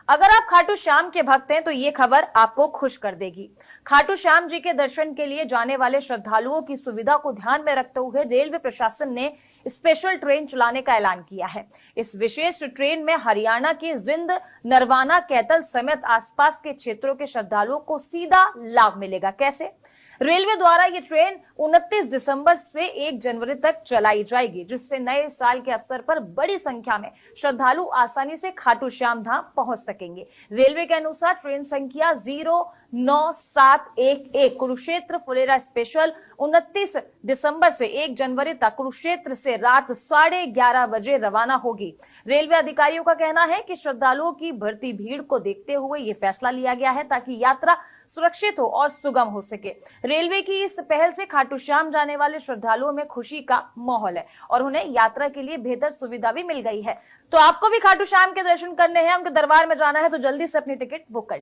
अगर आप खाटू श्याम के भक्त हैं तो ये खबर आपको खुश कर देगी। खाटू श्याम जी के दर्शन के लिए जाने वाले श्रद्धालुओं की सुविधा को ध्यान में रखते हुए रेलवे प्रशासन ने स्पेशल ट्रेन चलाने का ऐलान किया है। इस विशेष ट्रेन में हरियाणा के जिंद, नरवाना, कैथल समेत आसपास के क्षेत्रों के श्रद्धालुओं को सीधा लाभ मिलेगा। कैसे? रेलवे द्वारा ये ट्रेन 29 दिसंबर से 1 जनवरी तक चलाई जाएगी, जिससे नए साल के अवसर पर बड़ी संख्या में श्रद्धालु आसानी से खाटू श्याम धाम पहुंच सकेंगे। रेलवे के अनुसार ट्रेन संख्या 09711 कुरुक्षेत्र फुलेरा स्पेशल 29 दिसंबर से 1 जनवरी तक कुरुक्षेत्र से रात 11:30 बजे रवाना होगी। रेलवे अधिकारियों का कहना है कि श्रद्धालुओं की बढ़ती भीड़ को देखते हुए ये फैसला लिया गया है ताकि यात्रा सुरक्षित हो और सुगम हो सके। रेलवे की इस पहल से खाटू श्याम जाने वाले श्रद्धालुओं में खुशी का माहौल है और उन्हें यात्रा के लिए बेहतर सुविधा भी मिल गई है। तो आपको भी खाटू श्याम के दर्शन करने हैं, उनके दरबार में जाना है तो जल्दी से अपनी टिकट बुक कर